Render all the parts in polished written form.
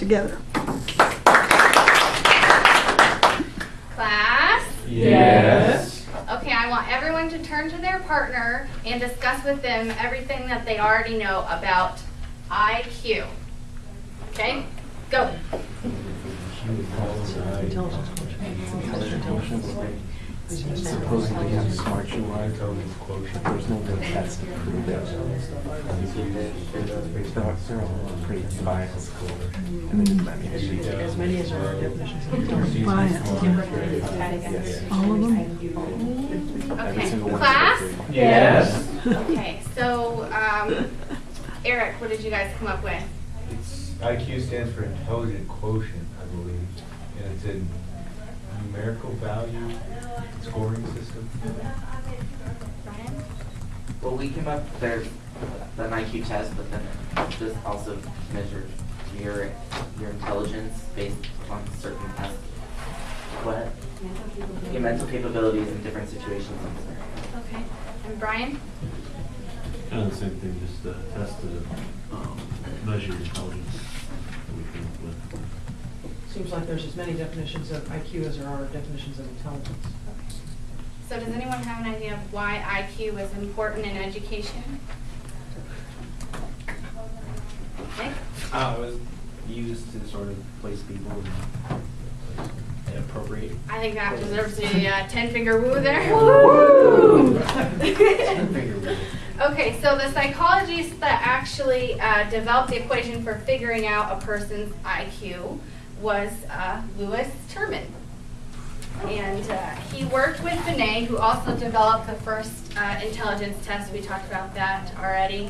Together. Class? Yes. Okay, I want everyone to turn to their partner and discuss with them everything that they already know about IQ. Okay? Go. Supposedly how smart you are. There's no real test to prove it. They're all pretty biased. And they just let me As many as are definitions of intelligence. All of them? Okay, class? Yes. Okay, so Eric, what did you guys come up with? IQ stands for intelligent quotient, I believe, and it's a numerical value scoring system. Brian? Well, we came up there's an IQ test, but then this also measures your intelligence based on certain tests. What? Your mental capabilities in different situations. Okay. And Brian? Kind of the same thing, just a test to measure your intelligence that we came up with. Seems like there's as many definitions of IQ as there are definitions of intelligence. So does anyone have an idea of why IQ is important in education? Okay. It was used to sort of place people in appropriate. I think that deserves a 10-finger woo there. Woo! Okay, so the psychologist that actually developed the equation for figuring out a person's IQ was Louis Terman. And he worked with Binet, who also developed the first intelligence test, we talked about that already,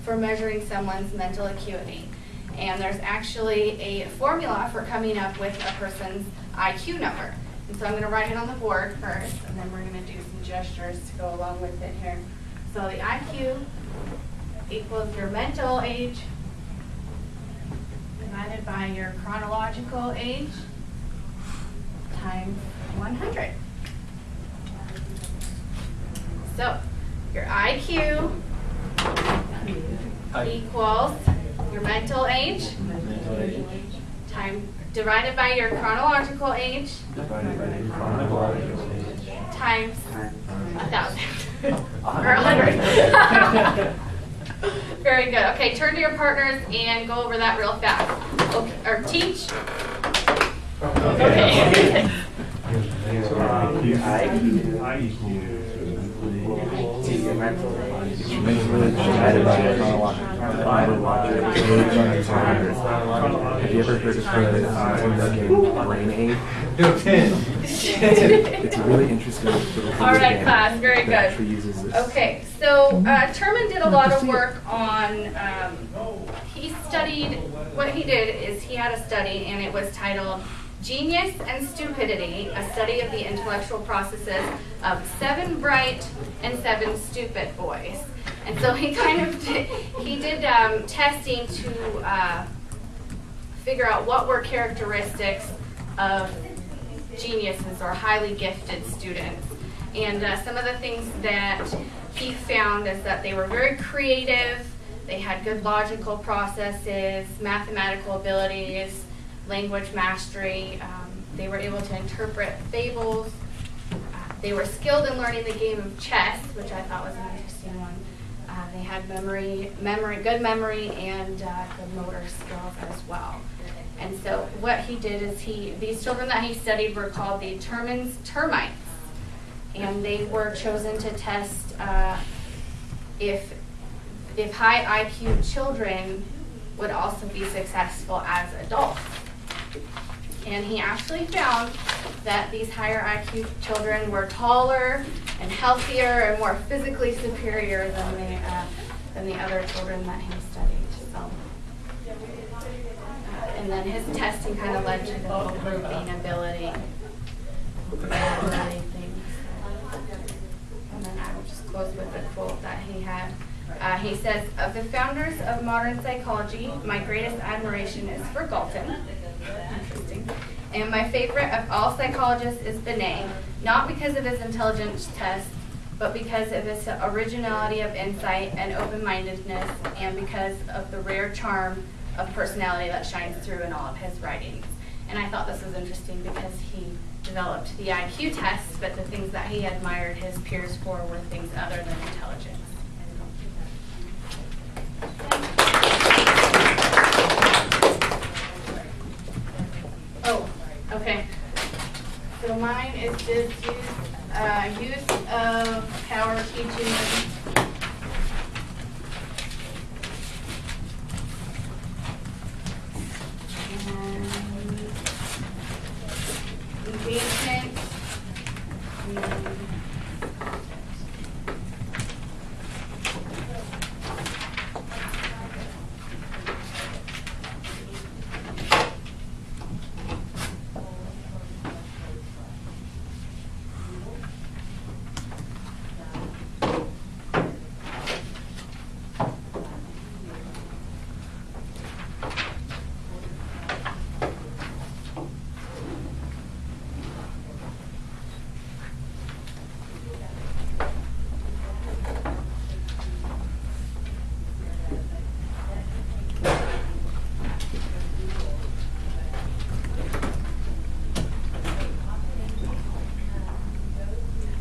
for measuring someone's mental acuity. And there's actually a formula for coming up with a person's IQ number. And so I'm going to write it on the board first, and then we're going to do some gestures to go along with it here. So the IQ equals your mental age divided by your chronological age times 100. So your IQ equals your mental age divided by your chronological age times 1,000 or 100. Very good. Okay, turn to your partners and go over that real fast. Okay, or teach. Okay. Have you ever heard of the game Brain Aid? It's a really interesting little All right, class. Very that good. actually uses this. Okay, so Terman did a lot of work on, he studied, what he did is he had a study and it was titled Genius and Stupidity, a study of the intellectual processes of 7 bright and 7 stupid boys. And so he kind of did, testing to figure out what were characteristics of geniuses or highly gifted students. And some of the things that he found is that they were very creative, they had good logical processes, mathematical abilities, language mastery, they were able to interpret fables, they were skilled in learning the game of chess, which I thought was an interesting one. They had good memory, and good motor skills as well. And so what he did is these children that he studied were called the Terman's termites. And they were chosen to test if high IQ children would also be successful as adults. And he actually found that these higher IQ children were taller and healthier and more physically superior than the other children that he studied. So, and then his testing kind of led to the whole grouping ability. And then I will just close with a quote that he had. He says, "Of the founders of modern psychology, my greatest admiration is for Galton." Interesting. "And my favorite of all psychologists is Binet, not because of his intelligence test, but because of his originality of insight and open-mindedness, and because of the rare charm of personality that shines through in all of his writings. And I thought this was interesting because he developed the IQ test, but the things that he admired his peers for were things other than intelligence. Oh, okay. So mine is just use of power teaching. Engagement.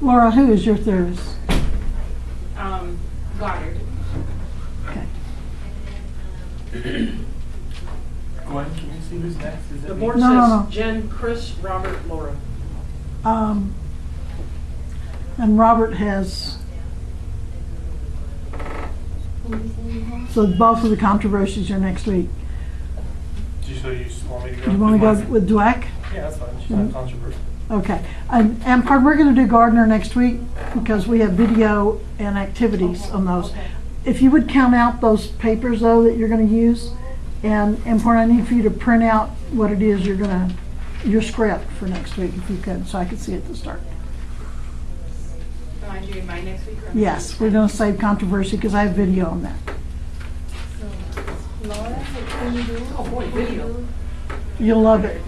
Laura, who is your theorist? Goddard. Okay. Gwen, can you see who's next? Is it The me? board No. says Jen, Chris, Robert, Laura. And Robert has, so both of the controversies are next week. So you just want me to go? You want to go with Dweck? Yeah, that's fine. She's not controversial. Okay. And pardon, we're going to do Gardner next week because we have video and activities on those. If you would count out those papers though that you're going to use, and pardon, I need for you to print out what it is you're going to, your script for next week if you could, so I could see it to start. Am I doing mine next week? Or Yes, we're going to save controversy because I have video on that. Laura, what do you do? Oh boy, video. You'll love it.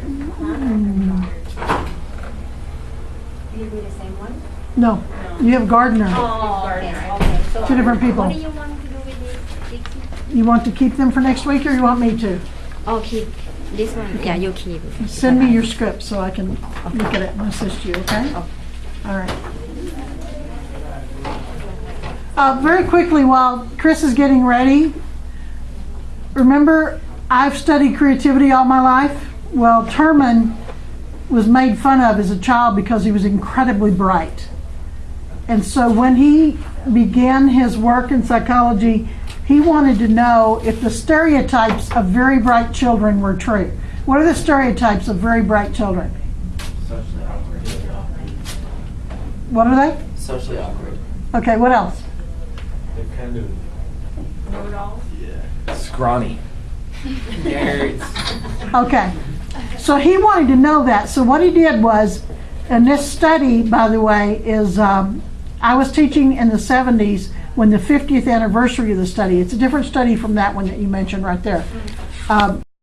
Do you do the same one? No, you have Gardner. Oh, okay. So Two different people. What do you want to do with this? You want to keep them for next week or you want me to? Oh, keep this one. Yeah, you keep it. Send me your script so I can look at it and assist you, okay? All right. Very quickly, while Chris is getting ready, remember, I've studied creativity all my life. Well, Terman was made fun of as a child because he was incredibly bright. And so when he began his work in psychology, he wanted to know if the stereotypes of very bright children were true. What are the stereotypes of very bright children? Socially awkward. What are they? Socially awkward. Okay, what else? They're kind of Know-it-all. Scrawny. Nerds. Okay, so he wanted to know that. So what he did was, and this study, by the way, is I was teaching in the 70s when the 50th anniversary of the study. It's a different study from that one that you mentioned right there.